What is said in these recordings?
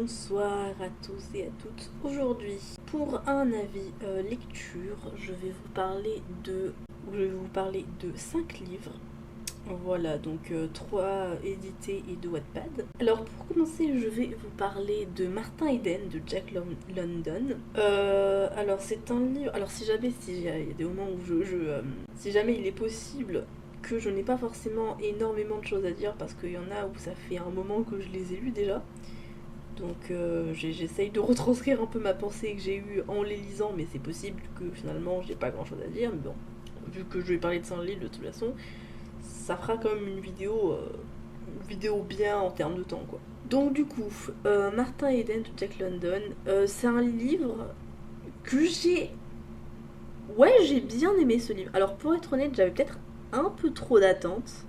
Bonsoir à tous et à toutes. Aujourd'hui, pour un avis lecture, je vais vous parler de 5 livres. Voilà, donc 3 édités et 2 Wattpad. Alors pour commencer, je vais vous parler de Martin Eden de Jack London. Alors c'est un livre. Alors si jamais, il y a des moments où si jamais il est possible que je n'ai pas forcément énormément de choses à dire parce qu'il y en a où ça fait un moment que je les ai lus déjà. Donc j'essaye de retranscrire un peu ma pensée que j'ai eue en les lisant, mais c'est possible que finalement j'ai pas grand chose à dire. Mais bon, vu que je vais parler de 5 livres de toute façon, ça fera quand même une vidéo bien en termes de temps quoi. Donc du coup, Martin Eden de Jack London, c'est un livre que j'ai bien aimé ce livre. Alors pour être honnête, j'avais peut-être un peu trop d'attentes.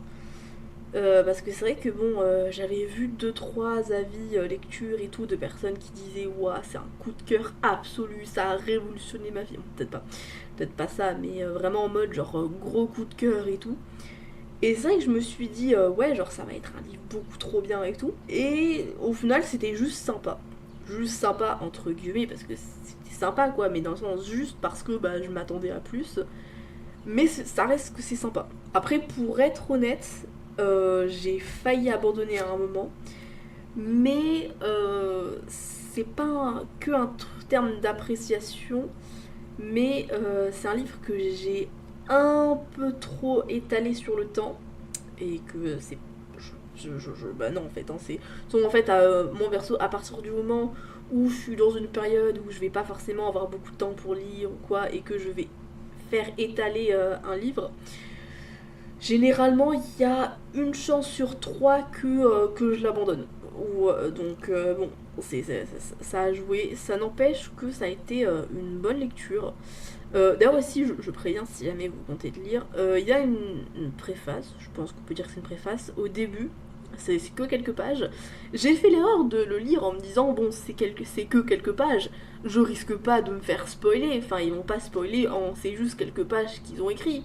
Parce que c'est vrai que bon, j'avais vu 2-3 avis lecture et tout de personnes qui disaient ouah, c'est un coup de cœur absolu, ça a révolutionné ma vie. Bon, peut-être pas ça, mais vraiment en mode genre gros coup de cœur et tout. Et c'est vrai que je me suis dit ouais, genre ça va être un livre beaucoup trop bien et tout. Et au final, c'était juste sympa entre guillemets, parce que c'était sympa quoi, mais dans le sens juste parce que bah je m'attendais à plus. Mais ça reste que c'est sympa. Après, pour être honnête, j'ai failli abandonner à un moment, mais c'est pas que un terme d'appréciation, mais c'est un livre que j'ai un peu trop étalé sur le temps et que c'est bah non en fait, hein, c'est en fait mon verso à partir du moment où je suis dans une période où je vais pas forcément avoir beaucoup de temps pour lire ou quoi et que je vais faire étaler un livre. Généralement, il y a une chance sur 3 que je l'abandonne. Donc, bon, ça a joué. Ça n'empêche que ça a été une bonne lecture. D'ailleurs, aussi, je préviens si jamais vous comptez de lire, il y a une préface, je pense qu'on peut dire que c'est une préface, au début. C'est que quelques pages. J'ai fait l'erreur de le lire en me disant, bon, c'est que quelques pages, je risque pas de me faire spoiler. Enfin, ils vont pas spoiler c'est juste quelques pages qu'ils ont écrit.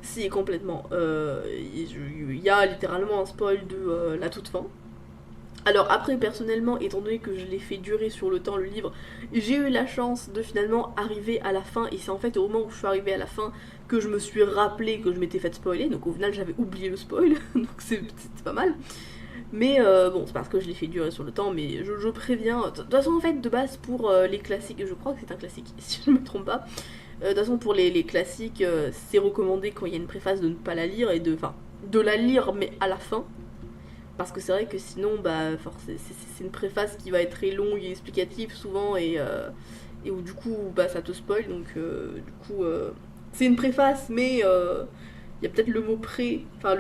Si, complètement. Il y a littéralement un spoil de la toute fin. Alors après, personnellement, étant donné que je l'ai fait durer sur le temps le livre, j'ai eu la chance de finalement arriver à la fin, et c'est en fait au moment où je suis arrivée à la fin que je me suis rappelé que je m'étais fait spoiler, donc au final j'avais oublié le spoil, donc c'est pas mal. Mais bon, c'est parce que je l'ai fait durer sur le temps, mais je préviens. De toute façon, en fait, de base, pour les classiques, je crois que c'est un classique, si je ne me trompe pas. De toute façon, pour les classiques, c'est recommandé quand il y a une préface de ne pas la lire et de la lire, mais à la fin. Parce que c'est vrai que sinon, bah, c'est une préface qui va être très longue et explicative souvent et où du coup, bah, ça te spoil. Donc, du coup, c'est une préface, mais il y a peut-être le mot pré. Enfin,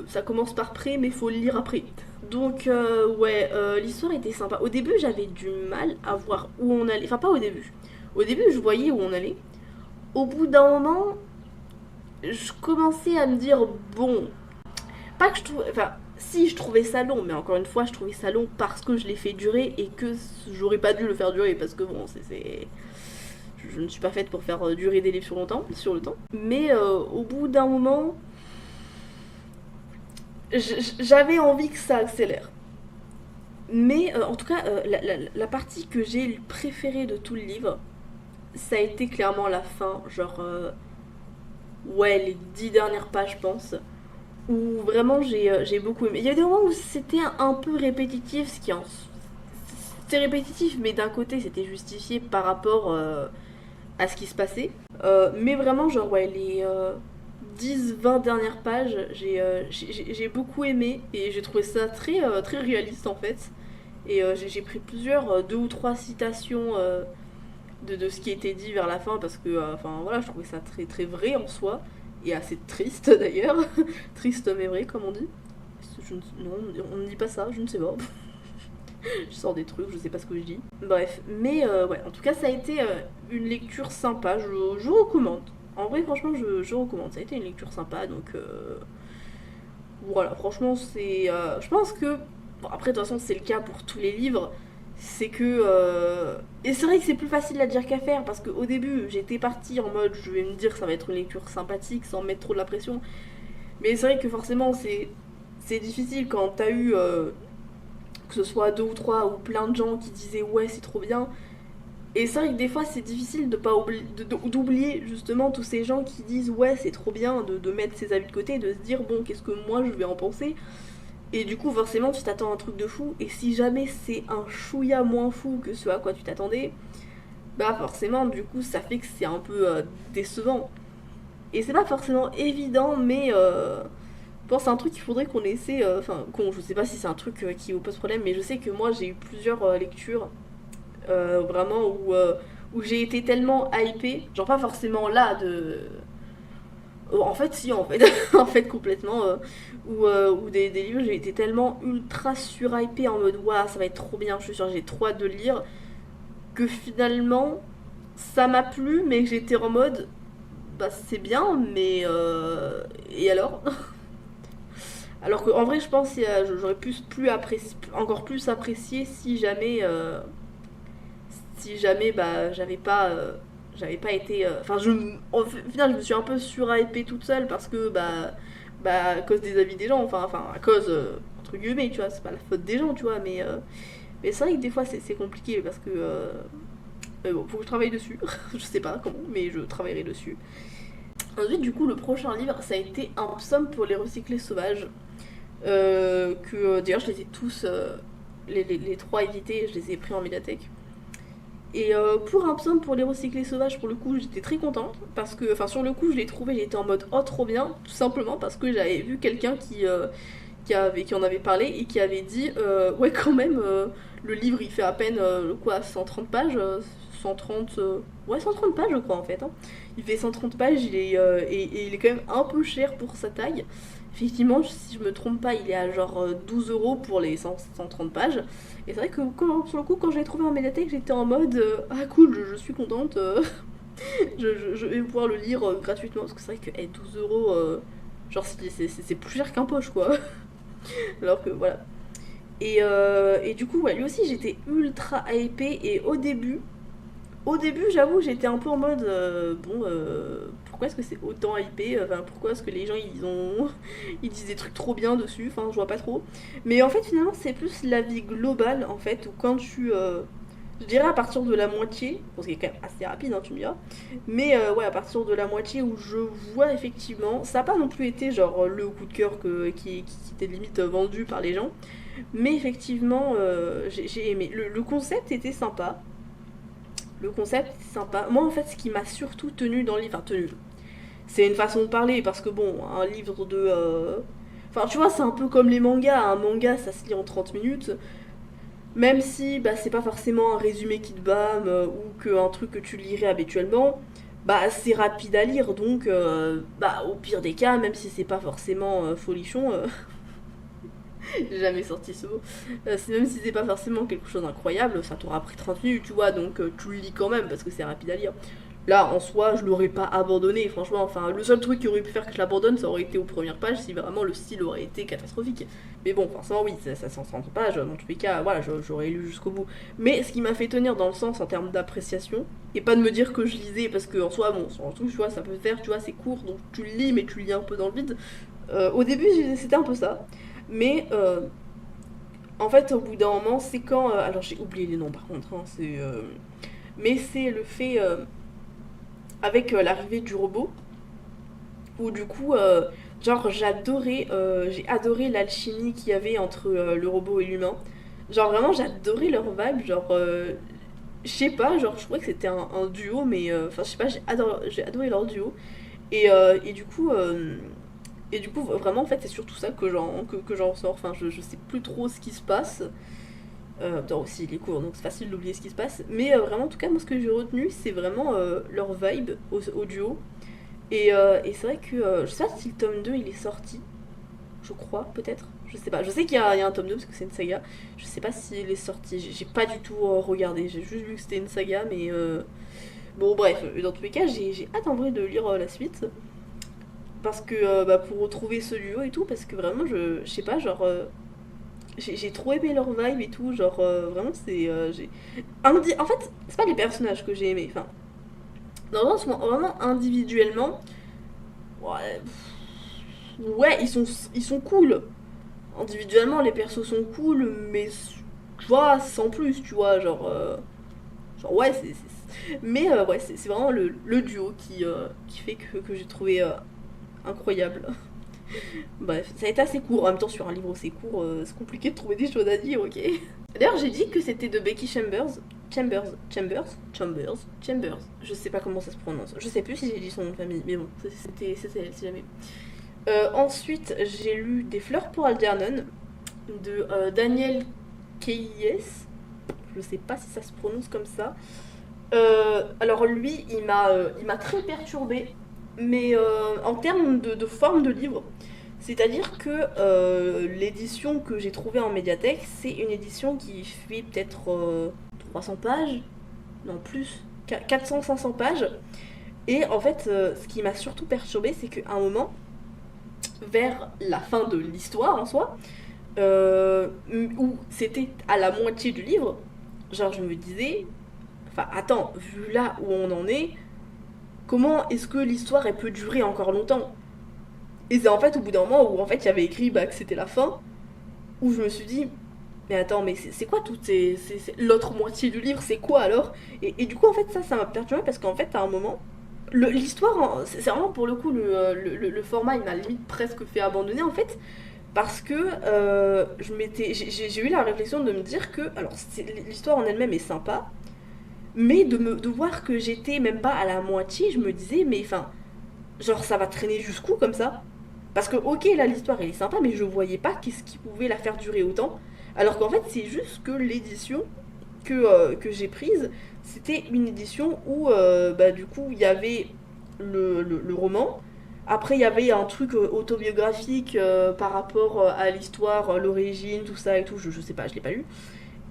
ça commence par pré, mais faut le lire après. Donc, ouais, l'histoire était sympa. Au début, j'avais du mal à voir où on allait. Enfin, pas au début. Au début, je voyais où on allait. Au bout d'un moment, je commençais à me dire, bon, pas que je trouve. Enfin, si je trouvais ça long, mais encore une fois, je trouvais ça long parce que je l'ai fait durer et que j'aurais pas dû le faire durer parce que bon, je ne suis pas faite pour faire durer des livres sur le temps. Mais au bout d'un moment, j'avais envie que ça accélère. Mais en tout cas, la partie que j'ai préférée de tout le livre, ça a été clairement la fin, genre ouais, les 10 dernières pages, je pense, où vraiment j'ai beaucoup aimé. Il y a des moments où c'était un peu répétitif, c'était répétitif, mais d'un côté c'était justifié par rapport à ce qui se passait. Mais vraiment, genre, ouais, les 10-20 dernières pages, j'ai beaucoup aimé et j'ai trouvé ça très réaliste en fait. Et j'ai pris plusieurs, 2 ou 3 citations de ce qui était dit vers la fin parce que, enfin voilà, je trouvais ça très vrai en soi et assez triste d'ailleurs. Triste mais vrai, comme on dit. Non, on ne dit pas ça, je ne sais pas. Je sors des trucs, je sais pas ce que je dis. Bref, mais ouais, en tout cas, ça a été une lecture sympa, je recommande. En vrai, franchement, je recommande. Ça a été une lecture sympa, donc voilà, franchement, c'est. Je pense que. Bon, après, de toute façon, c'est le cas pour tous les livres. C'est que. Et c'est vrai que c'est plus facile à dire qu'à faire, parce qu'au début, j'étais partie en mode je vais me dire que ça va être une lecture sympathique sans mettre trop de la pression. Mais c'est vrai que forcément, c'est difficile quand t'as eu. Que que ce soit 2 ou 3 ou plein de gens qui disaient ouais c'est trop bien. Et c'est vrai que des fois c'est difficile de pas d'oublier justement tous ces gens qui disent ouais c'est trop bien, de mettre ses avis de côté, de se dire bon qu'est-ce que moi je vais en penser. Et du coup forcément tu t'attends à un truc de fou, et si jamais c'est un chouïa moins fou que ce à quoi tu t'attendais, bah forcément du coup ça fait que c'est un peu décevant. Et c'est pas forcément évident, mais je pense que c'est un truc qu'il faudrait qu'on essaie, enfin je sais pas si c'est un truc qui vous pose problème, mais je sais que moi j'ai eu plusieurs lectures vraiment où j'ai été tellement hypée, genre pas forcément là de... En fait si en fait, en fait complètement, où des livres j'ai été tellement ultra surhypée en mode waouh ça va être trop bien, je suis sûre j'ai trop hâte de le lire, que finalement ça m'a plu mais que j'étais en mode bah c'est bien mais et alors. Alors qu'en vrai je pense que j'aurais encore plus apprécié si jamais bah j'avais pas été enfin au final je me suis un peu surhypée toute seule parce que bah à cause des avis des gens, enfin à cause entre guillemets tu vois, c'est pas la faute des gens tu vois, mais c'est vrai que des fois c'est compliqué parce que bon faut que je travaille dessus. Je sais pas comment mais je travaillerai dessus. Ensuite du coup le prochain livre ça a été Un psaume pour les recyclés sauvages, que d'ailleurs je les ai tous les 3 édités, je les ai pris en médiathèque. Et pour un psaume pour les recyclés sauvages, pour le coup, j'étais très contente. Parce que, enfin, sur le coup, je l'ai trouvé, j'étais en mode oh, trop bien. Tout simplement parce que j'avais vu quelqu'un qui en avait parlé et qui avait dit ouais, quand même, le livre il fait à peine quoi, 130 pages. 130. Ouais, 130 pages, je crois en fait. Hein. Il fait 130 pages et il est quand même un peu cher pour sa taille. Effectivement, si je me trompe pas, il est à genre 12 € pour les 130 pages. Et c'est vrai que sur le coup, quand je l'ai trouvé en médiathèque, j'étais en mode ah cool, je suis contente, je vais pouvoir le lire gratuitement. Parce que c'est vrai que 12 €, genre c'est plus cher qu'un poche quoi. Alors que voilà. Et du coup, ouais, lui aussi j'étais ultra hypée. Et au début, j'avoue, j'étais un peu en mode bon, pourquoi est-ce que c'est autant hypé, enfin, pourquoi est-ce que les gens ils disent des trucs trop bien dessus, enfin, je vois pas trop. Mais en fait, finalement, c'est plus la vie globale, en fait, où quand je dirais à partir de la moitié, parce qu'il est quand même assez rapide, hein, tu me diras, mais ouais, à partir de la moitié où je vois effectivement, ça n'a pas non plus été genre le coup de cœur qui était limite vendu par les gens, mais effectivement, j'ai aimé. Le concept était sympa. Le concept est sympa. Moi, en fait, ce qui m'a surtout tenu dans le livre, enfin tenu, c'est une façon de parler parce que bon, un livre de, enfin, tu vois, c'est un peu comme les mangas. Un manga, ça se lit en 30 minutes. Même si bah, c'est pas forcément un résumé qui te bâme ou qu'un truc que tu lirais habituellement, bah c'est rapide à lire. Donc, bah au pire des cas, même si c'est pas forcément folichon, j'ai jamais sorti ce mot. Même si c'est pas forcément quelque chose d'incroyable, ça t'aura pris 30 minutes, tu vois, donc tu le lis quand même parce que c'est rapide à lire. Là, en soi, je l'aurais pas abandonné, franchement. Enfin, le seul truc qui aurait pu faire que je l'abandonne, ça aurait été aux premières pages si vraiment le style aurait été catastrophique. Mais bon, forcément, oui, ça 130 pages, dans tous les cas, voilà, j'aurais lu jusqu'au bout. Mais ce qui m'a fait tenir dans le sens en termes d'appréciation, et pas de me dire que je lisais, parce que en soi, bon, sur un truc, tu vois, ça peut faire, tu vois, c'est court, donc tu le lis, mais tu le lis un peu dans le vide. Au début, c'était un peu ça. Mais en fait, au bout d'un moment, c'est quand. Alors, j'ai oublié les noms par contre, hein, mais c'est le fait. Avec l'arrivée du robot, où du coup. Genre, j'ai adoré l'alchimie qu'il y avait entre le robot et l'humain. Genre, vraiment, j'adorais leur vibe. Genre, je sais pas, genre, je trouvais que c'était un duo, mais. Enfin, je sais pas, j'ai adoré leur duo. Et du coup. Et du coup, vraiment, en fait, c'est surtout ça que j'en ressors. Enfin, je sais plus trop ce qui se passe. Aussi, il est court, donc c'est facile d'oublier ce qui se passe. Mais vraiment, en tout cas, moi, ce que j'ai retenu, c'est vraiment leur vibe au duo. Et c'est vrai que je sais pas si le tome 2 il est sorti. Je crois, peut-être. Je sais pas. Je sais qu'il y a un tome 2 parce que c'est une saga. Je sais pas s'il est sorti. J'ai pas du tout regardé. J'ai juste vu que c'était une saga, mais. Bon, bref. Dans tous les cas, j'ai hâte en vrai de lire la suite. Parce que bah, pour retrouver ce duo et tout, parce que vraiment, je sais pas, genre. J'ai trop aimé leur vibe et tout, genre vraiment c'est. En fait, c'est pas les personnages que j'ai aimés, enfin. Dans le sens où vraiment individuellement, ouais, ouais ils sont cool. Individuellement, les persos sont cool, mais tu vois, sans plus, tu vois, genre ouais, mais ouais, c'est vraiment le duo qui fait que j'ai trouvé incroyable. Bref, ça a été assez court. En même temps, sur un livre aussi court, c'est compliqué de trouver des choses à dire, ok. D'ailleurs, j'ai dit que c'était de Becky Chambers. Chambers. Je sais pas comment ça se prononce. Je sais plus si j'ai dit son nom de famille, mais bon, c'était elle, si jamais. Ensuite, j'ai lu Des fleurs pour Algernon de Daniel Keyes. Je sais pas si ça se prononce comme ça. Alors lui, il m'a très perturbée, mais en termes de forme de livre. C'est-à-dire que l'édition que j'ai trouvée en médiathèque, c'est une édition qui fait peut-être 300 pages, non plus, 400-500 pages. Et en fait, ce qui m'a surtout perturbée, c'est qu'à un moment, vers la fin de l'histoire en soi, où c'était à la moitié du livre, genre je me disais, enfin attends, vu là où on en est, comment est-ce que l'histoire elle peut durer encore longtemps? Et c'est en fait au bout d'un moment où en fait il y avait écrit que c'était la fin, où je me suis dit, mais attends, mais c'est quoi toute l'autre moitié du livre, c'est quoi alors? Et du coup en fait ça m'a perturbé parce qu'en fait à un moment, l'histoire, c'est vraiment pour le coup le format il m'a limite presque fait abandonner en fait. Parce que j'ai eu la réflexion de me dire que, alors l'histoire en elle-même est sympa, mais de voir que j'étais même pas à la moitié, je me disais, mais enfin, genre ça va traîner jusqu'où comme ça? Parce que ok, là l'histoire elle est sympa, mais je voyais pas qu'est-ce qui pouvait la faire durer autant. Alors qu'en fait c'est juste que l'édition que j'ai prise, c'était une édition où bah, du coup il y avait le roman. Après, il y avait un truc autobiographique par rapport à l'histoire, l'origine, tout ça et tout. Je sais pas, je l'ai pas lu.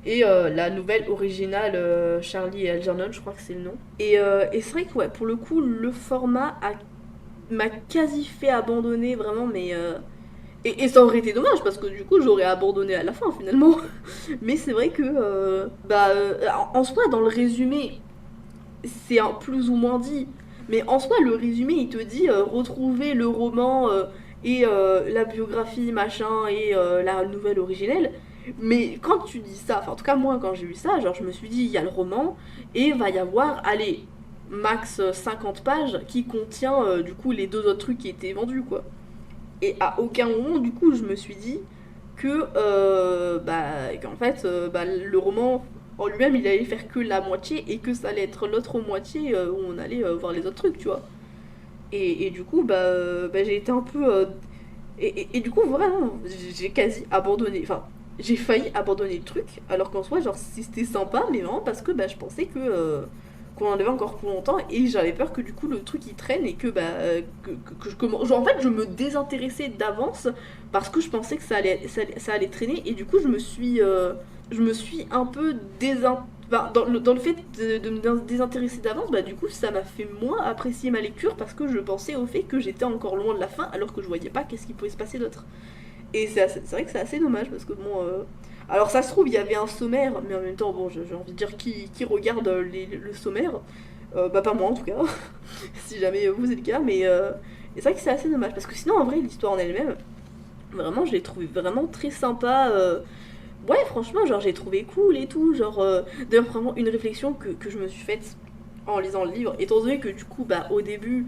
Et la nouvelle originale, Charlie et Algernon, je crois que c'est le nom. Et c'est vrai que, ouais, pour le coup, le format m'a quasi fait abandonner vraiment, mais. Et ça aurait été dommage parce que du coup, j'aurais abandonné à la fin finalement. Mais c'est vrai que. En soi, dans le résumé, c'est un plus ou moins dit. Mais en soi, le résumé, il te dit retrouver le roman et la biographie, machin, et la nouvelle originelle. Mais quand tu dis ça, enfin en tout cas moi quand j'ai eu ça, genre je me suis dit il y a le roman et va y avoir, allez, max 50 pages qui contient du coup les deux autres trucs qui étaient vendus quoi. Et à aucun moment du coup je me suis dit que qu'en fait le roman en lui-même il allait faire que la moitié et que ça allait être l'autre moitié où on allait voir les autres trucs tu vois. Et du coup j'ai été un peu et du coup vraiment j'ai quasi abandonné, enfin j'ai failli abandonner le truc alors qu'en soi genre c'était sympa mais vraiment parce que je pensais que qu'on en avait encore pour longtemps et j'avais peur que du coup le truc il traîne et que que je commence genre en fait je me désintéressais d'avance parce que je pensais que ça allait traîner et du coup je me suis un peu dans le fait de me désintéresser d'avance, du coup ça m'a fait moins apprécier ma lecture parce que je pensais au fait que j'étais encore loin de la fin alors que je voyais pas qu'est-ce qui pouvait se passer d'autre. Et c'est vrai que c'est assez dommage parce que bon. Alors ça se trouve, il y avait un sommaire, mais en même temps, bon, j'ai envie de dire qui regarde le sommaire. Pas moi en tout cas, si jamais vous êtes le cas, mais et c'est vrai que c'est assez dommage parce que sinon, en vrai, l'histoire en elle-même, vraiment, je l'ai trouvée vraiment très sympa. Ouais, franchement, genre, j'ai trouvé cool et tout. Genre, d'ailleurs, vraiment, une réflexion que je me suis faite en lisant le livre, étant donné que du coup, au début,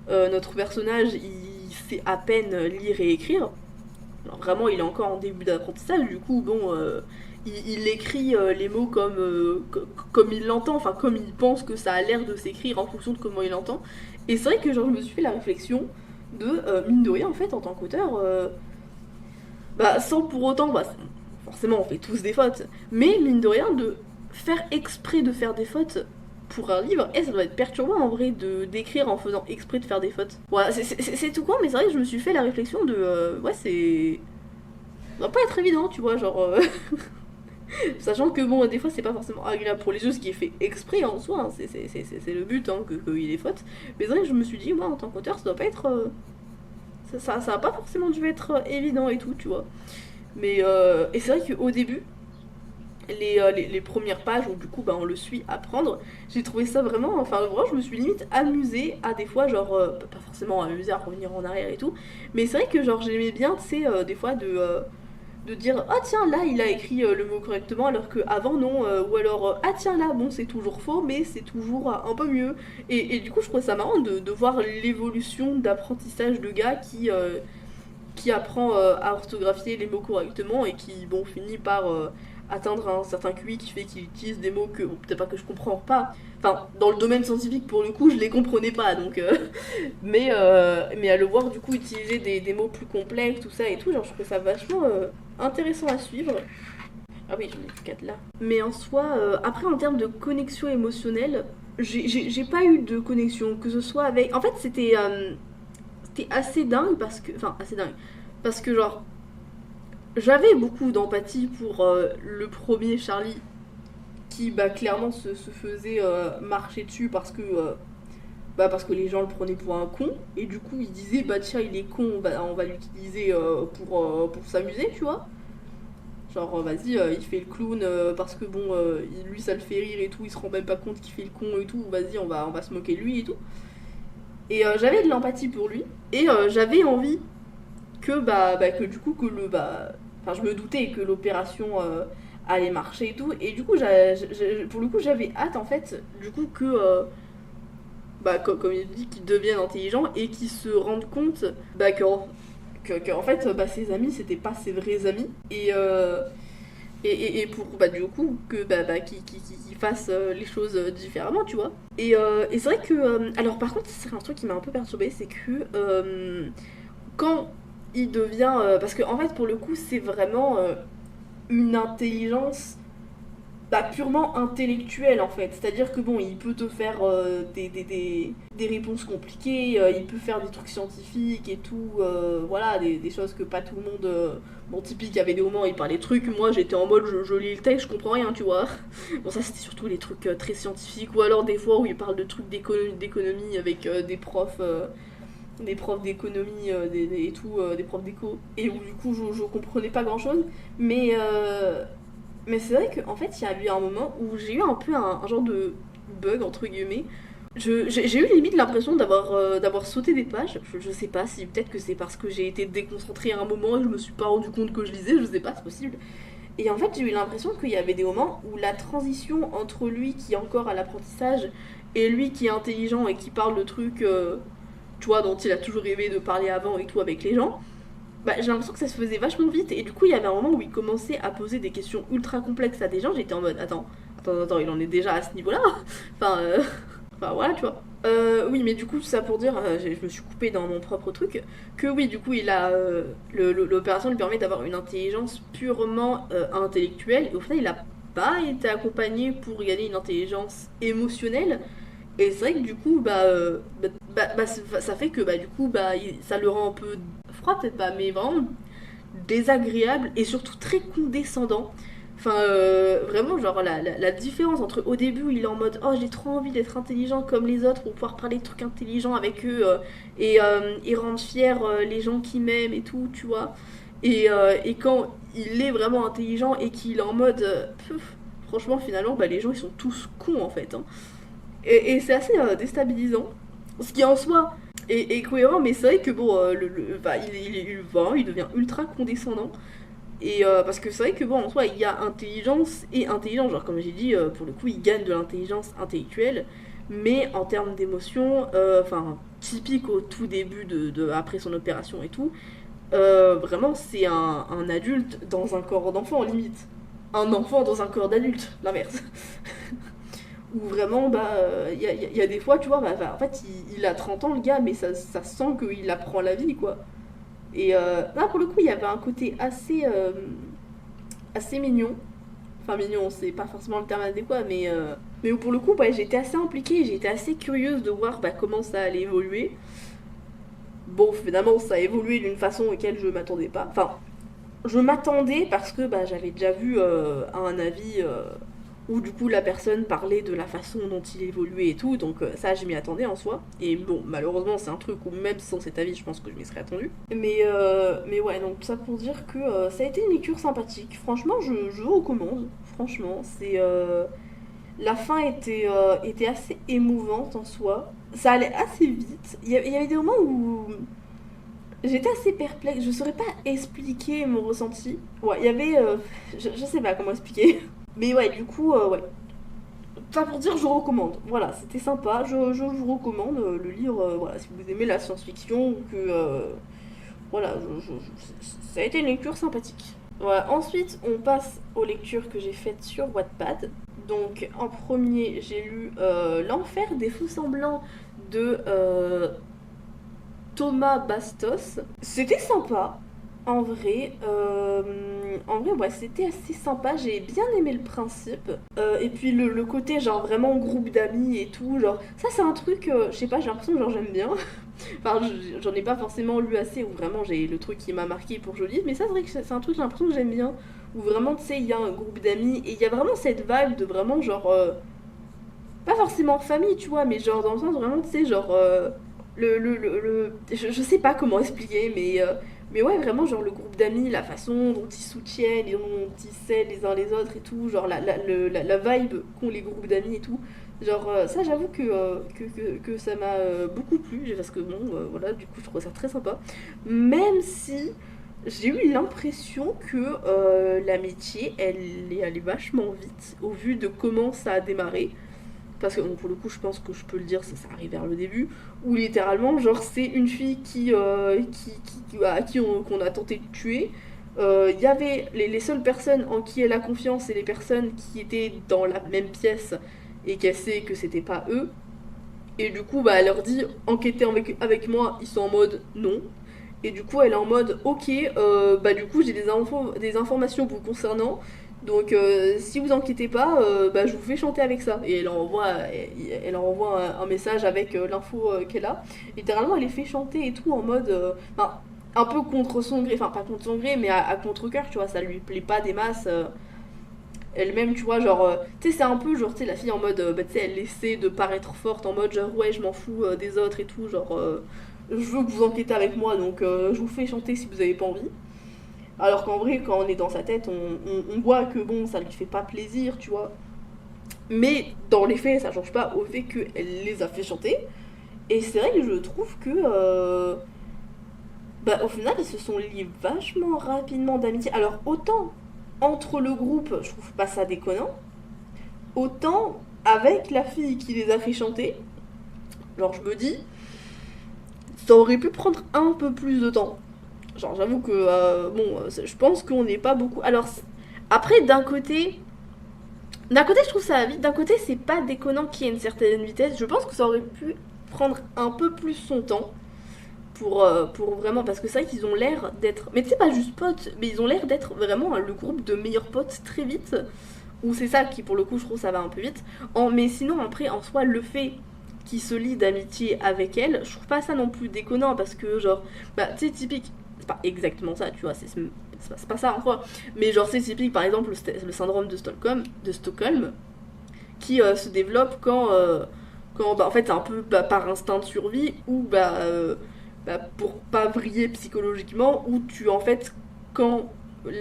notre personnage, il sait à peine lire et écrire. Alors vraiment, il est encore en début d'apprentissage, du coup, bon, il écrit les mots comme il l'entend, enfin comme il pense que ça a l'air de s'écrire en fonction de comment il l'entend. Et c'est vrai que genre, je me suis fait la réflexion de, mine de rien, en fait, en tant qu'auteur, sans pour autant, forcément, on fait tous des fautes, mais mine de rien, de faire exprès de faire des fautes pour un livre, et ça doit être perturbant en vrai de d'écrire en faisant exprès de faire des fautes. Voilà, c'est tout con, mais c'est vrai que je me suis fait la réflexion de ouais, c'est. Ça doit pas être évident, tu vois, genre. Sachant que bon, des fois c'est pas forcément agréable pour les yeux, ce qui est fait exprès en soi, hein, c'est le but hein, qu'il y ait des fautes. Mais c'est vrai que je me suis dit, moi en tant qu'auteur, ça doit pas être. Ça a pas forcément dû être évident et tout, tu vois. Mais. Et c'est vrai qu'au début, les premières pages où du coup on le suit apprendre, j'ai trouvé ça vraiment, enfin vraiment je me suis limite amusée à des fois genre, pas forcément amusée à revenir en arrière et tout, mais c'est vrai que genre j'aimais bien tu sais des fois de dire ah tiens là il a écrit le mot correctement alors que avant non, ou alors ah tiens là bon c'est toujours faux mais c'est toujours un peu mieux. Et du coup je trouve ça marrant de voir l'évolution d'apprentissage de gars qui apprend à orthographier les mots correctement et qui bon finit par atteindre un certain QI qui fait qu'il utilise des mots que bon, peut-être pas que je comprends pas. Enfin, dans le domaine scientifique pour le coup, je les comprenais pas donc mais à le voir du coup utiliser des mots plus complexes, tout ça et tout, genre je trouve ça vachement intéressant à suivre. Ah oui, j'en ai plus 4 là. Mais en soi, après en termes de connexion émotionnelle, j'ai pas eu de connexion, que ce soit avec. En fait, c'était assez dingue parce que. Enfin, assez dingue. Parce que, genre, j'avais beaucoup d'empathie pour le premier Charlie qui, bah, clairement se faisait marcher dessus parce que les gens le prenaient pour un con. Et du coup, ils disaient, bah, tiens, il est con, bah, on va l'utiliser pour s'amuser, tu vois. Genre, vas-y, il fait le clown parce que bon, lui ça le fait rire et tout, il se rend même pas compte qu'il fait le con et tout, vas-y, on va se moquer de lui et tout. Et j'avais de l'empathie pour lui, et j'avais envie que du coup, que le. Enfin, je me doutais que l'opération allait marcher et tout, et du coup, pour le coup, j'avais hâte en fait, du coup, que. Comme il dit, qu'ils deviennent intelligents et qu'ils se rendent compte que en fait, ses amis, c'était pas ses vrais amis. Et pour du coup que qu'ils fassent les choses différemment, tu vois. Et c'est vrai que alors par contre c'est un truc qui m'a un peu perturbée, c'est que quand il devient parce que en fait pour le coup c'est vraiment une intelligence purement intellectuelle en fait. C'est-à-dire que bon, il peut te faire des réponses compliquées, il peut faire des trucs scientifiques et tout, voilà, des choses que pas tout le monde. Bon, typique, il y avait des moments où il parlait trucs, moi j'étais en mode je lis le texte, je comprends rien, tu vois. Bon, ça c'était surtout les trucs très scientifiques, ou alors des fois où il parle de trucs d'économie avec des profs d'économie et tout, des profs d'éco, et où du coup je comprenais pas grand chose, mais c'est vrai qu'en fait, il y a eu un moment où j'ai eu un peu un genre de bug, entre guillemets. J'ai eu limite l'impression d'avoir sauté des pages. Je sais pas si peut-être que c'est parce que j'ai été déconcentrée à un moment et je me suis pas rendu compte que je lisais, je sais pas, c'est possible. Et en fait, j'ai eu l'impression qu'il y avait des moments où la transition entre lui qui est encore à l'apprentissage et lui qui est intelligent et qui parle de trucs, tu vois, dont il a toujours rêvé de parler avant et tout avec les gens, j'ai l'impression que ça se faisait vachement vite et du coup il y avait un moment où il commençait à poser des questions ultra complexes à des gens, j'étais en mode attends, il en est déjà à ce niveau là. enfin, enfin voilà tu vois. Oui mais du coup ça pour dire, je me suis coupée dans mon propre truc, que oui du coup il a l'opération lui permet d'avoir une intelligence purement intellectuelle et au final il a pas été accompagné pour gagner une intelligence émotionnelle. Et c'est vrai que du coup, ça fait que du coup, ça le rend un peu froid, peut-être pas, mais vraiment désagréable et surtout très condescendant. Enfin, vraiment, genre, la différence entre au début où il est en mode oh, j'ai trop envie d'être intelligent comme les autres pour pouvoir parler de trucs intelligents avec eux et rendre fiers les gens qui m'aiment et tout, tu vois. Et quand il est vraiment intelligent et qu'il est en mode franchement, finalement, les gens ils sont tous cons en fait. Hein. Et c'est assez déstabilisant. Ce qui en soi est cohérent, mais c'est vrai que bon, il devient ultra condescendant. Et parce que c'est vrai que bon, en soi, il y a intelligence et intelligence. Genre, comme j'ai dit, pour le coup, il gagne de l'intelligence intellectuelle. Mais en termes d'émotion, typique au tout début après son opération et tout, vraiment, c'est un adulte dans un corps d'enfant, limite. Un enfant dans un corps d'adulte, l'inverse. Où vraiment, y a des fois, tu vois, en fait, il a 30 ans, le gars, mais ça sent qu'il apprend la vie, quoi. Et là, pour le coup, il y avait un côté assez mignon. Enfin, mignon, c'est pas forcément le terme adéquat, mais où pour le coup, j'étais assez impliquée, j'étais assez curieuse de voir comment ça allait évoluer. Bon, finalement, ça a évolué d'une façon auquel je m'attendais pas. Enfin, je m'attendais parce que j'avais déjà vu un avis où du coup la personne parlait de la façon dont il évoluait et tout, donc ça je m'y attendais en soi. Et bon, malheureusement c'est un truc où même sans cet avis je pense que je m'y serais attendue. Mais ouais, donc tout ça pour dire que ça a été une lecture sympathique. Franchement, je vous recommande. Franchement, c'est... la fin était assez émouvante en soi. Ça allait assez vite. Il y avait des moments où J'étais assez perplexe, je saurais pas expliquer mon ressenti. Ouais, il y avait. Je sais pas comment expliquer. Mais ouais, du coup, ouais. Ça pour dire, je recommande. Voilà, c'était sympa. Je vous recommande le livre. Voilà, si vous aimez la science-fiction ou que. Voilà, ça a été une lecture sympathique. Voilà. Ensuite, on passe aux lectures que j'ai faites sur Wattpad. Donc, en premier, j'ai lu L'Enfer des faux semblants de Thomas Bastos. C'était sympa, en vrai. Ouais, c'était assez sympa. J'ai bien aimé le principe. Et puis le côté, genre, vraiment groupe d'amis et tout. Genre, ça, c'est un truc, je sais pas, j'ai l'impression que genre, j'aime bien. Enfin, j'en ai pas forcément lu assez, ou vraiment, j'ai le truc qui m'a marqué pour que je le lise. Mais ça, c'est vrai que c'est un truc, j'ai l'impression que j'aime bien. Où vraiment, tu sais, il y a un groupe d'amis. Et il y a vraiment cette vibe de vraiment, genre. Pas forcément famille, tu vois, mais genre dans le sens vraiment, tu sais, genre. Je sais pas comment expliquer, mais ouais, vraiment, genre le groupe d'amis, la façon dont ils soutiennent et dont ils s'aident les uns les autres et tout, genre la vibe qu'ont les groupes d'amis et tout. Genre, ça, j'avoue que ça m'a beaucoup plu, parce que bon, voilà, du coup, je trouve ça très sympa. Même si j'ai eu l'impression que l'amitié, elle est allée vachement vite au vu de comment ça a démarré. Parce que bon, pour le coup, je pense que je peux le dire, ça arrive vers le début, où littéralement, genre, c'est une fille à qui qu'on a tenté de tuer. Il y avait les seules personnes en qui elle a confiance, c'est les personnes qui étaient dans la même pièce et qu'elle sait que c'était pas eux. Et du coup, bah, elle leur dit enquêtez avec moi, ils sont en mode non. Et du coup, elle est en mode ok, bah du coup, j'ai des informations vous concernant. Donc, si vous inquiétez pas, bah, je vous fais chanter avec ça. Et elle envoie un message avec l'info qu'elle a. Littéralement, elle les fait chanter et tout en mode. Enfin, un peu contre son gré, enfin, pas contre son gré, mais à contre-coeur, tu vois, ça lui plaît pas des masses. Elle-même, tu vois, genre. Tu sais, c'est un peu genre, tu sais, la fille en mode. Bah, tu sais, elle essaie de paraître forte en mode genre, ouais, je m'en fous des autres et tout, genre. Je veux que vous enquêtez avec moi, donc je vous fais chanter si vous avez pas envie. Alors qu'en vrai, quand on est dans sa tête, on voit que bon, ça lui fait pas plaisir, tu vois. Mais dans les faits, ça change pas au fait qu'elle les a fait chanter. Et c'est vrai que je trouve que. Bah, au final, ils se sont liés vachement rapidement d'amitié. Alors, autant entre le groupe, je trouve pas ça déconnant. Autant avec la fille qui les a fait chanter, genre, je me dis, ça aurait pu prendre un peu plus de temps. Genre, j'avoue que, bon, je pense qu'on n'est pas beaucoup. Alors, après, d'un côté, je trouve ça va vite. D'un côté, c'est pas déconnant qu'il y ait une certaine vitesse. Je pense que ça aurait pu prendre un peu plus son temps pour vraiment. Parce que c'est vrai qu'ils ont l'air d'être. Mais tu sais, pas juste potes, mais ils ont l'air d'être vraiment le groupe de meilleurs potes très vite. Ou c'est ça qui, pour le coup, je trouve ça va un peu vite. Mais sinon, après, en soi, le fait qu'ils se lient d'amitié avec elle, je trouve pas ça non plus déconnant. Parce que, genre, bah, tu sais, typique. C'est pas exactement ça, tu vois, c'est pas ça en soi. Mais genre, c'est typique, par exemple, le syndrome de Stockholm qui se développe quand bah, en fait, c'est un peu bah, par instinct de survie ou bah, pour pas vriller psychologiquement, ou tu, en fait, quand non,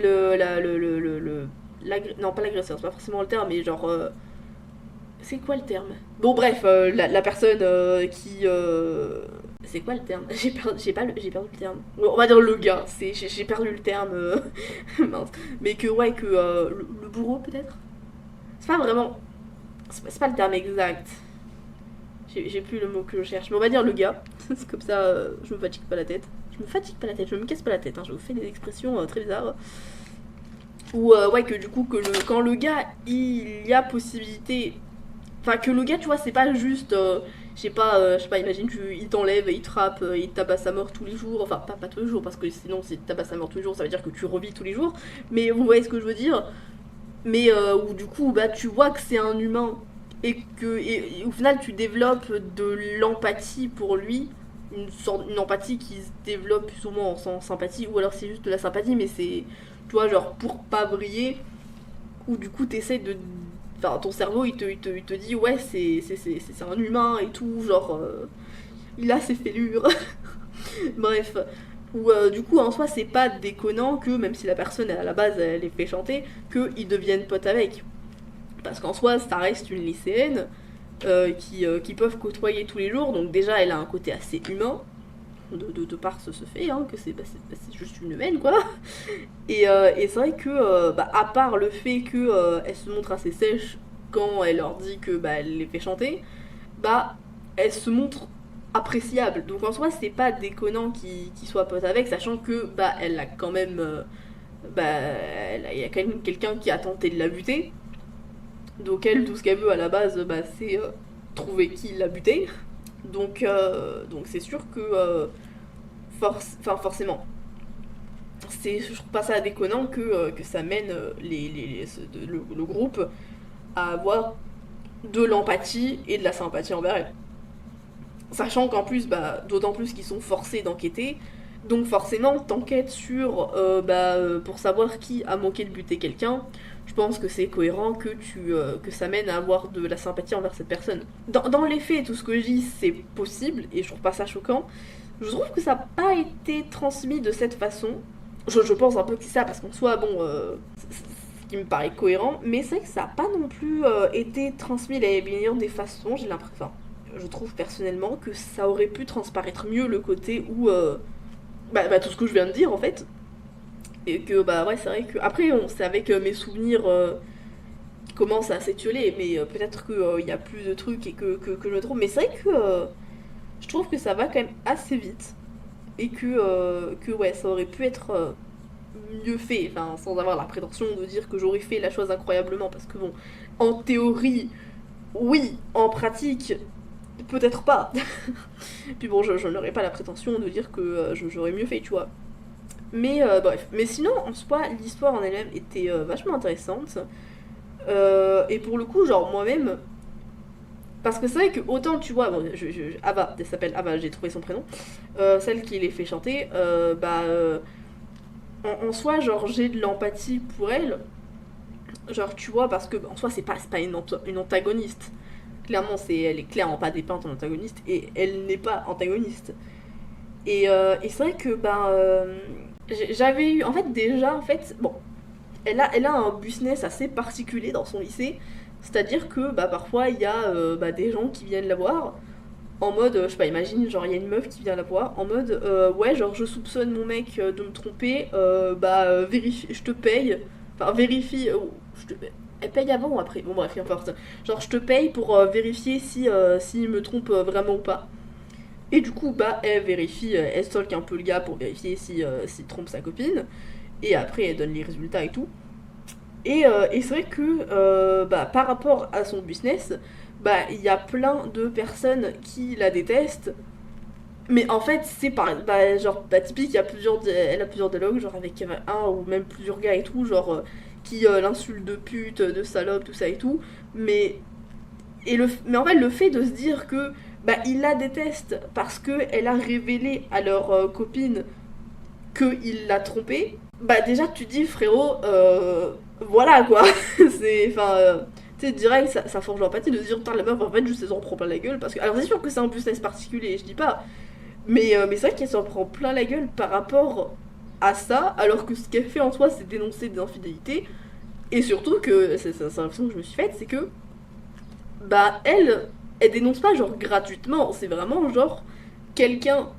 pas l'agresseur, c'est pas forcément le terme, mais genre. C'est quoi le terme? Bon, bref, la personne qui. C'est quoi le terme? J'ai perdu le terme. On va dire le gars, j'ai perdu le terme. Mince. Mais que, ouais, que le bourreau peut-être? C'est pas vraiment. C'est pas le terme exact. J'ai plus le mot que je cherche. Mais on va dire le gars. C'est comme ça, je me fatigue pas la tête. Je me fatigue pas la tête, je me casse pas la tête. Hein. Je vous fais des expressions très bizarres. Ou, ouais, que du coup, quand le gars, il y a possibilité. Enfin, que le gars, tu vois, c'est pas juste. Je sais pas, imagine, il t'enlève, il te frappe, il te tabasse à mort tous les jours. Enfin, pas tous les jours, parce que sinon, si tu tabasses à mort tous les jours, ça veut dire que tu revis tous les jours. Mais vous voyez ce que je veux dire? Mais où du coup, bah, tu vois que c'est un humain et au final, tu développes de l'empathie pour lui. Une empathie qui se développe plus ou moins en sympathie, ou alors c'est juste de la sympathie, mais c'est, tu vois, genre pour pas briller, ou du coup, t'essaies de. Enfin, ton cerveau, il te dit, ouais, c'est un humain et tout, genre, il a ses fêlures. Bref. Ou du coup, en soi, c'est pas déconnant que, même si la personne, à la base, elle les fait chanter, qu'ils deviennent potes avec. Parce qu'en soi, ça reste une lycéenne qui peuvent côtoyer tous les jours, donc déjà, elle a un côté assez humain. de par ce fait, hein, que c'est c'est juste une humaine, quoi. Et c'est vrai que, à part le fait que elle se montre assez sèche quand elle leur dit que elle les fait chanter, elle se montre appréciable. Donc en soi, c'est pas déconnant qu'il soit pote avec, sachant que elle a quand même, il y a quand même quelqu'un qui a tenté de la buter. Donc elle, tout ce qu'elle veut à la base, c'est trouver qui l'a buté. Donc c'est sûr que forcément, je trouve pas ça déconnant que ça mène le groupe à avoir de l'empathie et de la sympathie envers elle. Sachant qu'en plus, d'autant plus qu'ils sont forcés d'enquêter, donc forcément, t'enquêtes sur, pour savoir qui a manqué de buter quelqu'un, je pense que c'est cohérent que ça mène à avoir de la sympathie envers cette personne. Dans les faits, tout ce que je dis, c'est possible, et je trouve pas ça choquant. Je trouve que ça n'a pas été transmis de cette façon. Je pense un peu que c'est ça, parce qu'en soi, ce qui me paraît cohérent, mais c'est vrai que ça n'a pas non plus été transmis de la meilleure des façons, j'ai l'impression. Enfin, je trouve personnellement que ça aurait pu transparaître mieux le côté où... tout ce que je viens de dire, en fait. Et que, ouais, c'est vrai que... Après, c'est avec mes souvenirs qui commencent à s'étioler, mais peut-être qu'il y a plus de trucs et que je me trompe. Mais c'est vrai que je trouve que ça va quand même assez vite. Et que ouais, ça aurait pu être mieux fait. Enfin, sans avoir la prétention de dire que j'aurais fait la chose incroyablement. Parce que bon, en théorie, oui, en pratique... Peut-être pas. Puis bon, je n'aurais pas la prétention de dire que j'aurais mieux fait, tu vois. Mais bref. Mais sinon, en soi, l'histoire en elle-même était vachement intéressante. Et pour le coup, genre moi-même... Parce que c'est vrai que autant, tu vois... Bon, Ava, elle s'appelle Ava, j'ai trouvé son prénom. Celle qui les fait chanter, en soi, genre, j'ai de l'empathie pour elle. Genre, tu vois, parce que en soi, c'est pas une antagoniste. Clairement, elle est clairement pas dépeinte en antagoniste et elle n'est pas antagoniste. Et c'est vrai que j'avais eu en fait déjà bon, elle a un business assez particulier dans son lycée, c'est-à-dire que parfois il y a des gens qui viennent la voir en mode je sais pas, imagine genre il y a une meuf qui vient la voir en mode ouais, genre je soupçonne mon mec de me tromper, vérifie, je te paye, enfin vérifie, je te paye. Elle paye avant ou après? Bon bref, importe. Genre je te paye pour vérifier si me trompe vraiment ou pas. Et du coup, elle vérifie, elle stalk un peu le gars pour vérifier s'il trompe sa copine. Et après, elle donne les résultats et tout. Et c'est vrai que par rapport à son business, il y a plein de personnes qui la détestent. Mais en fait, c'est typique, elle a plusieurs dialogues, genre avec un ou même plusieurs gars et tout, genre qui l'insulte de pute, de salope, tout ça et tout. Mais en fait, le fait de se dire que il la déteste parce qu'elle a révélé à leur copine qu'il l'a trompée, déjà tu te dis frérot, voilà quoi. Tu sais, direct, ça forge l'empathie de se dire putain, la meuf en fait juste elle s'en prend plein la gueule. Parce que, alors c'est sûr que c'est un business particulier, je dis pas. Mais c'est vrai qu'elle s'en prend plein la gueule par rapport à ça, alors que ce qu'elle fait en soi c'est dénoncer des infidélités. Et surtout que, c'est l'impression que je me suis faite, c'est que elle dénonce pas genre gratuitement, c'est vraiment genre quelqu'un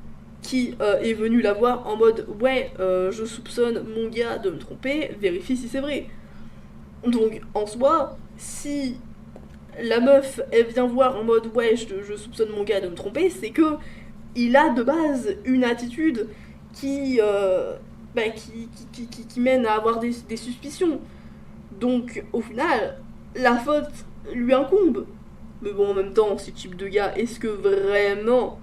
qui est venu la voir en mode ouais, je soupçonne mon gars de me tromper, vérifie si c'est vrai. Donc en soi, si la meuf elle vient voir en mode ouais, je soupçonne mon gars de me tromper, c'est que il a de base une attitude qui mène à avoir des suspicions. Donc au final, la faute lui incombe. Mais bon, en même temps, ce type de gars, est-ce que vraiment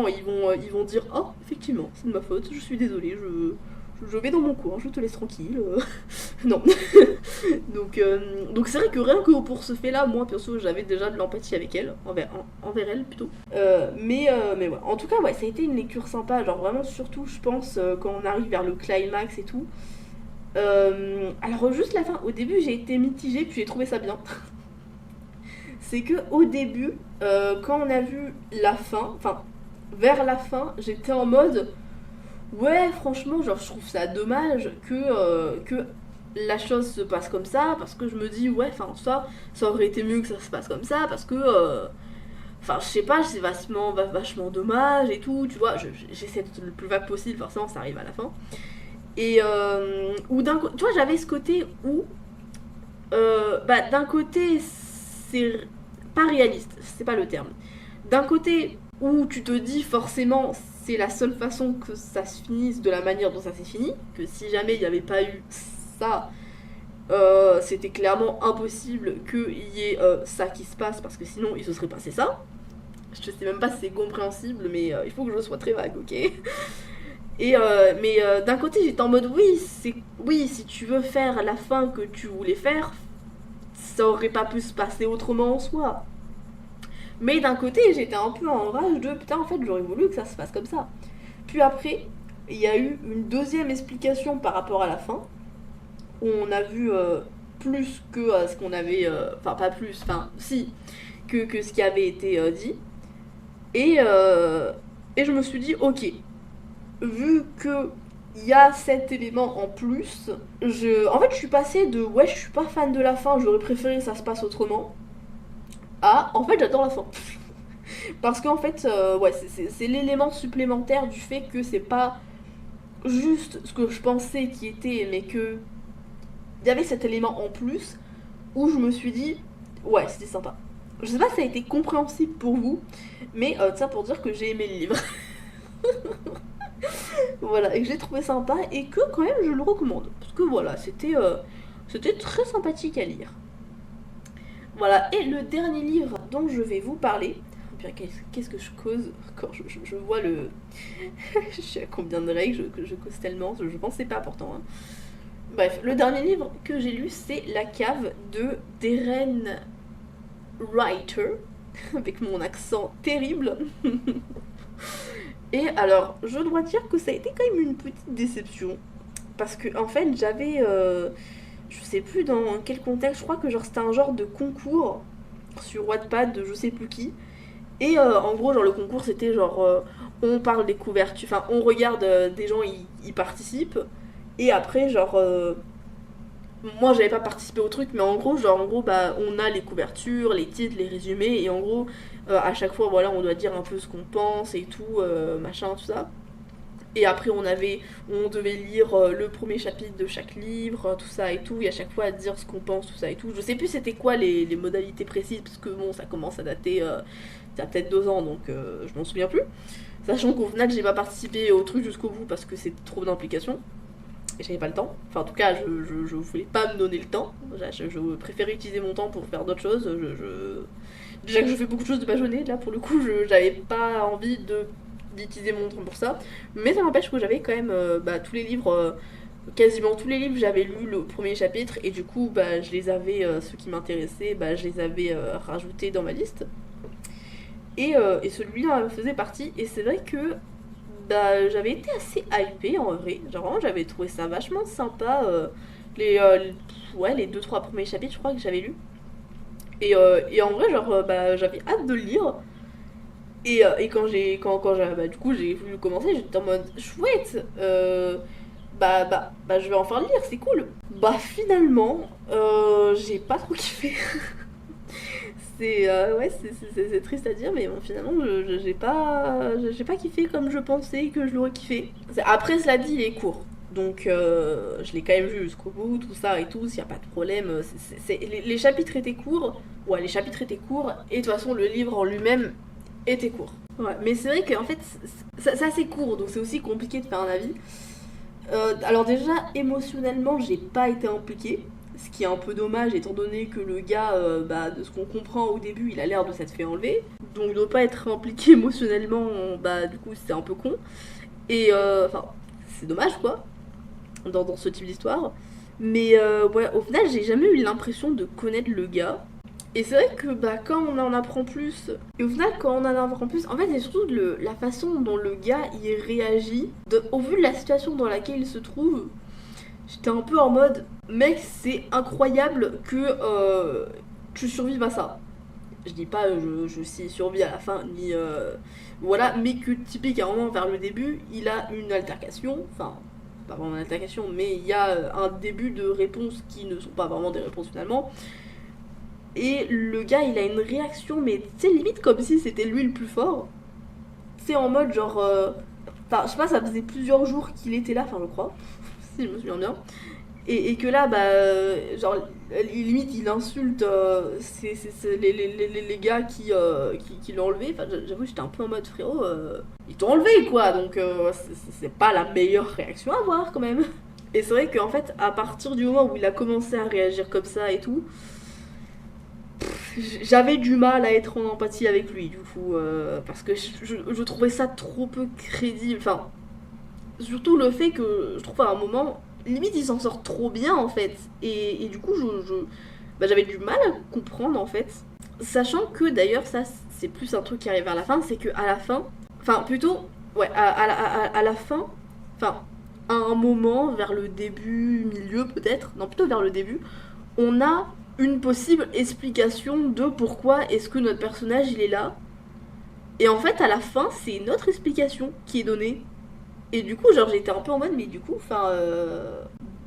ils vont dire oh, effectivement, c'est de ma faute, je suis désolée, je vais dans mon coin, je te laisse tranquille. Non. Donc c'est vrai que rien que pour ce fait-là, moi perso, j'avais déjà de l'empathie avec elle, envers elle plutôt. Mais ouais, en tout cas, ouais, ça a été une lecture sympa, genre vraiment surtout, je pense, quand on arrive vers le climax et tout. Alors juste la fin, au début j'ai été mitigée, puis j'ai trouvé ça bien. C'est que au début, quand on a vu la fin, enfin vers la fin, j'étais en mode ouais, franchement, genre je trouve ça dommage que la chose se passe comme ça, parce que je me dis ouais, enfin ça aurait été mieux que ça se passe comme ça, parce que Enfin, je sais pas, c'est vachement dommage et tout, tu vois. J'essaie d'être le plus vague possible, forcément, ça arrive à la fin. Et ou tu vois, j'avais ce côté où, d'un côté, c'est pas réaliste, c'est pas le terme. D'un côté où tu te dis forcément, c'est la seule façon que ça se finisse de la manière dont ça s'est fini, que si jamais il n'y avait pas eu ça, c'était clairement impossible qu'il y ait ça qui se passe, parce que sinon il se serait passé ça. Je sais même pas si c'est compréhensible, mais il faut que je sois très vague, ok. Mais d'un côté, j'étais en mode oui, si tu veux faire la fin que tu voulais faire, ça aurait pas pu se passer autrement en soi. Mais d'un côté, j'étais un peu en rage de putain, en fait, j'aurais voulu que ça se passe comme ça. Puis après, il y a eu une deuxième explication par rapport à la fin, où on a vu plus que ce qu'on avait. Enfin, pas plus, enfin, si, que ce qui avait été dit. Et je me suis dit, ok, vu que il y a cet élément en plus, en fait, je suis passée de ouais, je suis pas fan de la fin, j'aurais préféré que ça se passe autrement, à en fait, j'adore la fin. Parce qu'en fait, ouais, c'est l'élément supplémentaire du fait que c'est pas juste ce que je pensais qui était, mais que il y avait cet élément en plus où je me suis dit, ouais, c'était sympa. Je sais pas si ça a été compréhensible pour vous, mais ça pour dire que j'ai aimé le livre. Voilà, et que j'ai trouvé sympa et que quand même je le recommande. Parce que voilà, c'était très sympathique à lire. Voilà, et le dernier livre dont je vais vous parler. Qu'est-ce que je cause quand je vois le. Je sais à combien de règles je cause tellement, je pensais pas pourtant. Hein. Bref, le dernier livre que j'ai lu, c'est La cave de Darren Writer, avec mon accent terrible. Et alors, je dois dire que ça a été quand même une petite déception. Parce que, en fait, j'avais. Je sais plus dans quel contexte, je crois que genre c'était un genre de concours sur Wattpad de je sais plus qui. Et en gros, genre le concours c'était genre. On parle des couvertures. Enfin, on regarde des gens y participent. Et après, genre. Moi j'avais pas participé au truc, mais en gros, bah, on a les couvertures, les titres, les résumés, et en gros, à chaque fois, voilà, on doit dire un peu ce qu'on pense et tout, machin, tout ça. Et après, on devait lire le premier chapitre de chaque livre, tout ça et tout, et à chaque fois à dire ce qu'on pense, tout ça et tout. Je sais plus c'était quoi les modalités précises, parce que bon, ça commence à dater, ça a peut-être 2 ans, donc je m'en souviens plus. Sachant qu'au final, j'ai pas participé au truc jusqu'au bout parce que c'est trop d'implications. Et j'avais pas le temps. Enfin, en tout cas, je voulais pas me donner le temps. Je préférais utiliser mon temps pour faire d'autres choses. Déjà que je fais beaucoup de choses de ma journée, là pour le coup, j'avais pas envie d'utiliser mon temps pour ça. Mais ça n'empêche que j'avais quand même tous les livres, quasiment tous les livres, j'avais lu le premier chapitre et du coup, je les avais, ceux qui m'intéressaient, je les avais rajoutés dans ma liste. Et celui-là en faisait partie. Et c'est vrai que j'avais été assez hypée en vrai. Genre vraiment, j'avais trouvé ça vachement sympa. Les 2-3 premiers chapitres, je crois que j'avais lu. Et en vrai, genre, j'avais hâte de le lire. Et du coup, j'ai voulu commencer, j'étais en mode chouette. Je vais enfin le lire, c'est cool. Finalement, j'ai pas trop kiffé. C'est triste à dire, mais bon, finalement, j'ai pas kiffé comme je pensais que je l'aurais kiffé. Après, cela dit, il est court. Donc, je l'ai quand même vu jusqu'au bout, tout ça et tout, s'il n'y a pas de problème. Les chapitres étaient courts. Ouais, les chapitres étaient courts. Et de toute façon, le livre en lui-même était court. Ouais, mais c'est vrai qu'en fait, c'est assez court, donc c'est aussi compliqué de faire un avis. Alors déjà, émotionnellement, j'ai pas été impliquée. Ce qui est un peu dommage étant donné que le gars, de ce qu'on comprend au début, il a l'air de s'être fait enlever. Donc de pas être impliqué émotionnellement, du coup c'est un peu con. Et c'est dommage quoi, dans ce type d'histoire. Mais ouais, au final j'ai jamais eu l'impression de connaître le gars. Et c'est vrai que quand on en apprend plus, et au final quand on en apprend plus, en fait c'est surtout la façon dont le gars il réagit, au vu de la situation dans laquelle il se trouve, j'étais un peu en mode, mec c'est incroyable que tu survives à ça. Je dis pas je survis à la fin, ni voilà, mais que typique à un moment vers le début, il a une altercation, enfin pas vraiment une altercation, mais il y a un début de réponses qui ne sont pas vraiment des réponses finalement. et le gars il a une réaction, mais tu sais, limite comme si c'était lui le plus fort. C'est en mode genre. Enfin, je sais pas, ça faisait plusieurs jours qu'il était là, enfin, je crois, si je me souviens bien. Et que là, genre, limite, il insulte les gars qui l'ont enlevé. Enfin, j'avoue, j'étais un peu en mode frérot, ils t'ont enlevé quoi, donc c'est pas la meilleure réaction à avoir quand même. Et c'est vrai qu'en fait, à partir du moment où il a commencé à réagir comme ça et tout, j'avais du mal à être en empathie avec lui, du coup, parce que je trouvais ça trop peu crédible. Enfin, surtout le fait que je trouve à un moment, limite il s'en sort trop bien en fait. Et du coup, j'avais du mal à comprendre en fait. Sachant que d'ailleurs, ça c'est plus un truc qui arrive vers la fin, c'est que à la fin, enfin plutôt, ouais, à la fin, enfin, à un moment, vers le début, milieu peut-être, non plutôt vers le début, on a une possible explication de pourquoi est-ce que notre personnage il est là. Et en fait, à la fin, c'est une autre explication qui est donnée. Et du coup, genre, j'étais un peu en mode, mais du coup, enfin,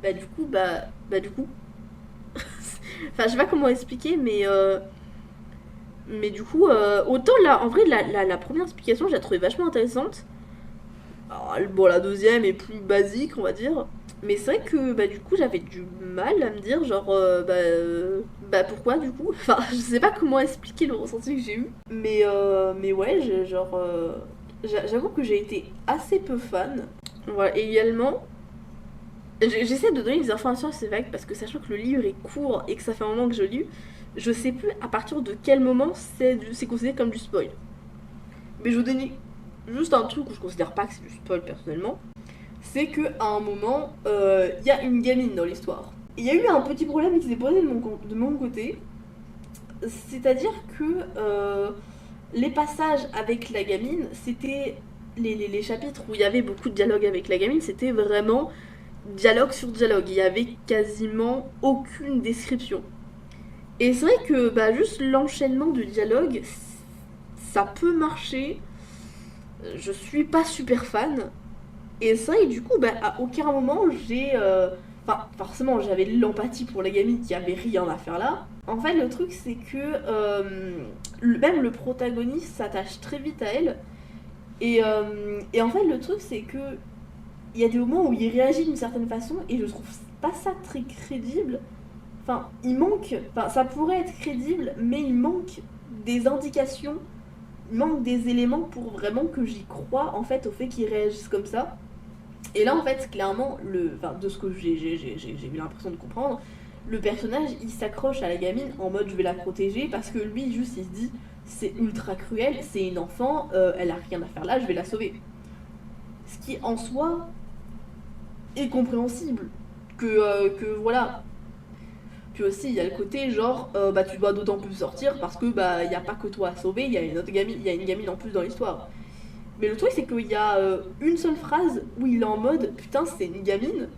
du coup. Enfin, je sais pas comment expliquer, mais du coup, autant là, en vrai, la première explication, je la trouvais vachement intéressante. Alors, bon, la deuxième est plus basique, on va dire. Mais c'est vrai que, du coup, j'avais du mal à me dire, genre, pourquoi, du coup. Enfin, je sais pas comment expliquer le ressenti que j'ai eu. Mais ouais, j'avoue que j'ai été assez peu fan. Voilà, et également, j'essaie de donner des informations assez vagues parce que sachant que le livre est court et que ça fait un moment que je lis, je sais plus à partir de quel moment c'est considéré comme du spoil. Mais je vous donne juste un truc où je considère pas que c'est du spoil personnellement. C'est que à un moment, il y a une gamine dans l'histoire. Il y a eu un petit problème qui s'est posé de mon côté. C'est-à-dire que les passages avec la gamine, c'était les chapitres où il y avait beaucoup de dialogue avec la gamine, c'était vraiment dialogue sur dialogue. Il y avait quasiment aucune description. Et c'est vrai que juste l'enchaînement de dialogue, ça peut marcher. Je suis pas super fan. Et c'est vrai que du coup, à aucun moment j'ai. Enfin, forcément, j'avais de l'empathie pour la gamine qui avait rien à faire là. En fait, le truc, c'est que même le protagoniste s'attache très vite à elle. Et en fait, le truc, c'est que il y a des moments où il réagit d'une certaine façon et je trouve pas ça très crédible. Enfin, il manque. Enfin, ça pourrait être crédible, mais il manque des indications, il manque des éléments pour vraiment que j'y croie en fait au fait qu'il réagisse comme ça. Et là, en fait, clairement, de ce que j'ai eu l'impression de comprendre, le personnage il s'accroche à la gamine en mode je vais la protéger parce que lui, juste il se dit c'est ultra cruel, c'est une enfant, elle a rien à faire là, je vais la sauver. Ce qui en soi est compréhensible. Que voilà. Puis aussi, il y a le côté genre tu dois d'autant plus sortir parce que il y a pas que toi à sauver, il y a une autre gamine, il y a une gamine en plus dans l'histoire. Mais le truc, c'est qu'il y a une seule phrase où il est en mode putain, c'est une gamine,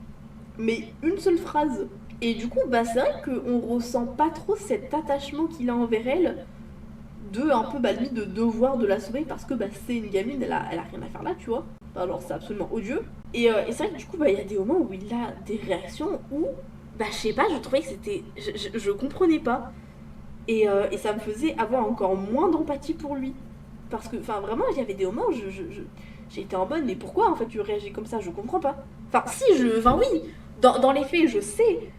mais une seule phrase. Et du coup, c'est vrai qu'on ressent pas trop cet attachement qu'il a envers elle, de un peu limite de devoir de la sauver parce que c'est une gamine, elle a rien à faire là, tu vois. Enfin, genre, c'est absolument odieux. Et c'est vrai que du coup, il y a des moments où il a des réactions où, je sais pas, je trouvais que c'était. Je comprenais pas. Et ça me faisait avoir encore moins d'empathie pour lui. Parce que, enfin, vraiment, il y avait des moments où j'ai été en mode, mais pourquoi en fait tu réagis comme ça? Je comprends pas. Enfin, si, enfin, oui, dans les faits, je sais.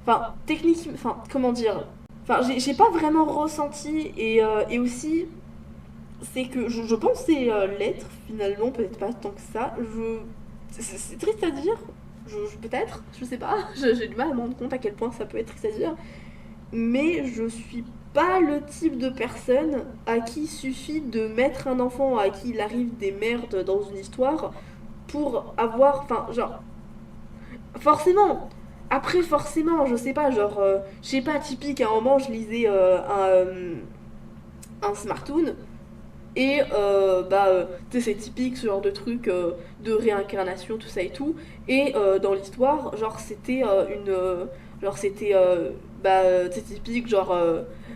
Enfin, techniquement, enfin, comment dire? Enfin, j'ai pas vraiment ressenti. Et aussi, c'est que je pensais l'être, finalement, peut-être pas tant que ça. C'est triste à dire. Peut-être, je sais pas. J'ai du mal à me rendre compte à quel point ça peut être triste à dire. Mais je suis pas le type de personne à qui il suffit de mettre un enfant à qui il arrive des merdes dans une histoire pour avoir. Enfin, genre. Forcément! Après, forcément, je sais pas, genre. Je sais pas, typique, à un moment, je lisais un Smartoon. Et tu sais, c'est typique ce genre de truc de réincarnation, tout ça et tout. Et dans l'histoire, genre, c'était genre, c'était. C'est typique, genre.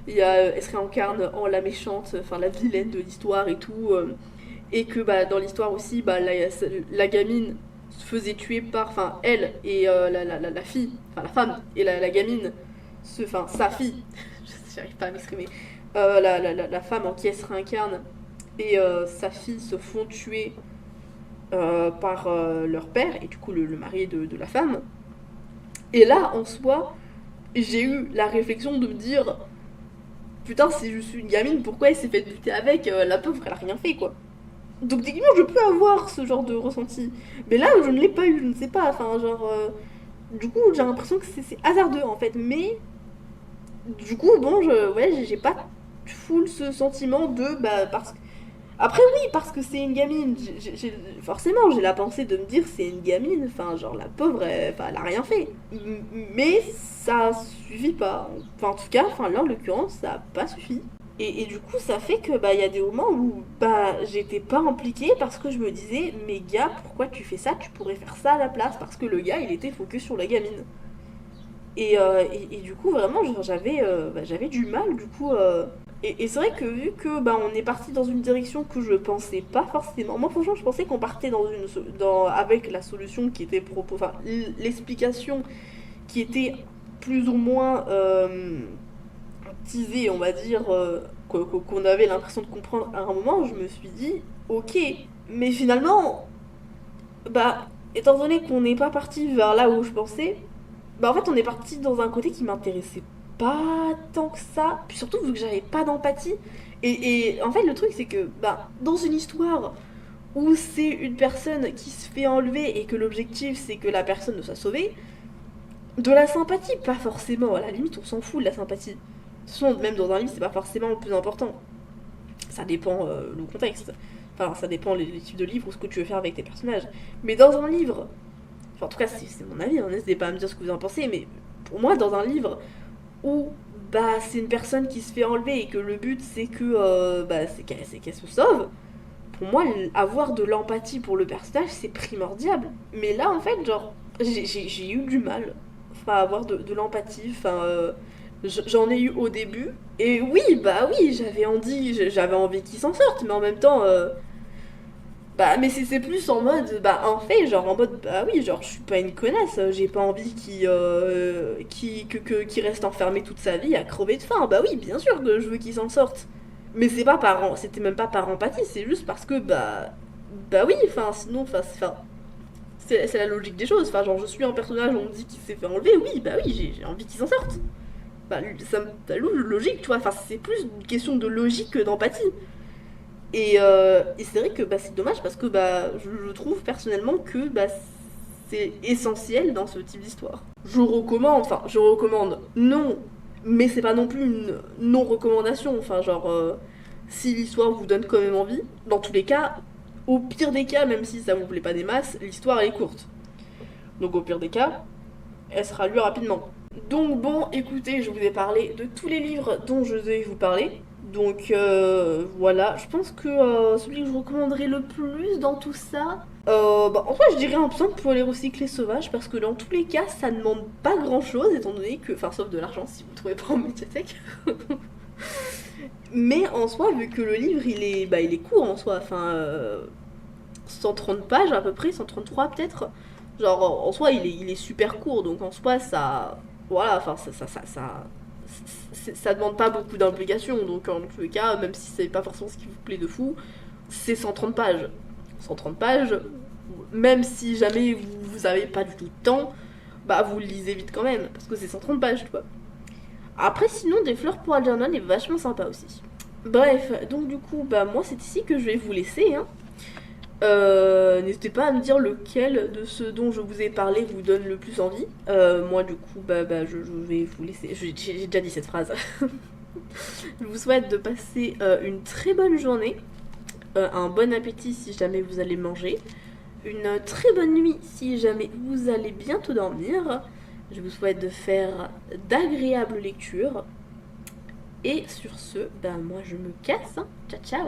Elle se réincarne en la méchante, enfin la vilaine de l'histoire et tout. Et que dans l'histoire aussi, la gamine se faisait tuer par. Enfin, elle et la fille, enfin la femme et la gamine, enfin sa fille, j'arrive pas à m'exprimer. La femme en qui elle se réincarne et sa fille se font tuer par leur père, et du coup le mari de la femme. Et là, en soi, j'ai eu la réflexion de me dire, putain, si je suis une gamine, pourquoi elle s'est fait buter avec la pauvre, elle a rien fait, quoi. Donc techniquement, je peux avoir ce genre de ressenti. Mais là, je ne l'ai pas eu, je ne sais pas, enfin, genre... du coup, j'ai l'impression que c'est hasardeux, en fait. Mais, du coup, bon, ouais, j'ai pas full ce sentiment de... Bah, parce que... Après, oui, parce que c'est une gamine. Forcément, j'ai la pensée de me dire c'est une gamine. Enfin, genre, la pauvre, elle a rien fait. Mais ça suffit pas. Enfin, en tout cas, enfin, là, en l'occurrence, ça a pas suffi. Et du coup, ça fait que, bah, il y a des moments où, bah, j'étais pas impliquée parce que je me disais, mais gars, pourquoi tu fais ça? Tu pourrais faire ça à la place. Parce que le gars, il était focus sur la gamine. Et du coup, vraiment, genre, j'avais du mal, du coup. Et c'est vrai que vu que bah, on est parti dans une direction que je pensais pas forcément. Moi, franchement, je pensais qu'on partait avec la solution qui était proposée. Enfin, l'explication qui était plus ou moins teasée, on va dire, qu'on avait l'impression de comprendre à un moment. Je me suis dit, ok. Mais finalement, bah, étant donné qu'on n'est pas parti vers là où je pensais, bah en fait on est parti dans un côté qui m'intéressait pas tant que ça. Puis surtout vu que j'avais pas d'empathie. Et en fait le truc c'est que bah dans une histoire où c'est une personne qui se fait enlever et que l'objectif c'est que la personne ne soit sauvée, de la sympathie, pas forcément. À la limite on s'en fout de la sympathie. De toute façon même dans un livre c'est pas forcément le plus important. Ça dépend le contexte. Enfin ça dépend les types de livres ou ce que tu veux faire avec tes personnages. Mais dans un livre, enfin, en tout cas, c'est mon avis, hein, n'hésitez pas à me dire ce que vous en pensez, mais pour moi, dans un livre où bah, c'est une personne qui se fait enlever et que le but c'est que bah, c'est qu'elle se sauve, pour moi, avoir de l'empathie pour le personnage, c'est primordial. Mais là, en fait, genre, j'ai eu du mal enfin, à avoir de l'empathie. Enfin, j'en ai eu au début. Et oui, bah oui, j'avais envie qu'il s'en sorte, mais en même temps, bah, mais c'est plus en mode, bah, en fait, genre, en mode, bah oui, genre, je suis pas une connasse, j'ai pas envie qu'il reste enfermé toute sa vie à crever de faim. Bah oui, bien sûr que je veux qu'il s'en sorte. Mais c'était même pas par empathie, c'est juste parce que, bah oui, enfin, sinon, c'est la logique des choses. Enfin, genre, je suis un personnage, on me dit qu'il s'est fait enlever, oui, bah oui, j'ai envie qu'il s'en sorte. Bah, ça logique, tu vois, enfin, c'est plus une question de logique que d'empathie. Et c'est vrai que bah, c'est dommage parce que bah, je trouve personnellement que bah, c'est essentiel dans ce type d'histoire. Je recommande, non, mais c'est pas non plus une non-recommandation. Enfin, genre, si l'histoire vous donne quand même envie, dans tous les cas, au pire des cas, même si ça vous plaît pas des masses, l'histoire elle est courte. Donc au pire des cas, elle sera lue rapidement. Donc bon, écoutez, je vous ai parlé de tous les livres dont je vais vous parler. Donc voilà, je pense que celui que je recommanderais le plus dans tout ça, bah, en fait je dirais un simple pour les recycler sauvages parce que dans tous les cas ça ne demande pas grand chose étant donné que, enfin sauf de l'argent si vous ne trouvez pas en médiathèque. Mais en soi vu que le livre il est court en soi, enfin 130 pages à peu près, 133 peut-être. Genre en soi il est super court donc en soi ça, voilà, enfin ça demande pas beaucoup d'implication, donc en tous les cas, même si c'est pas forcément ce qui vous plaît de fou, c'est 130 pages. 130 pages, même si jamais vous avez pas du tout de temps, bah vous le lisez vite quand même, parce que c'est 130 pages, tu vois. Après, sinon, Des fleurs pour Algernon est vachement sympa aussi. Bref, donc du coup, bah moi c'est ici que je vais vous laisser, hein. N'hésitez pas à me dire lequel de ceux dont je vous ai parlé vous donne le plus envie. Moi, du coup, je vais vous laisser. J'ai déjà dit cette phrase. Je vous souhaite de passer une très bonne journée, un bon appétit si jamais vous allez manger, une très bonne nuit si jamais vous allez bientôt dormir. Je vous souhaite de faire d'agréables lectures. Et sur ce, moi je me casse. Hein. Ciao ciao.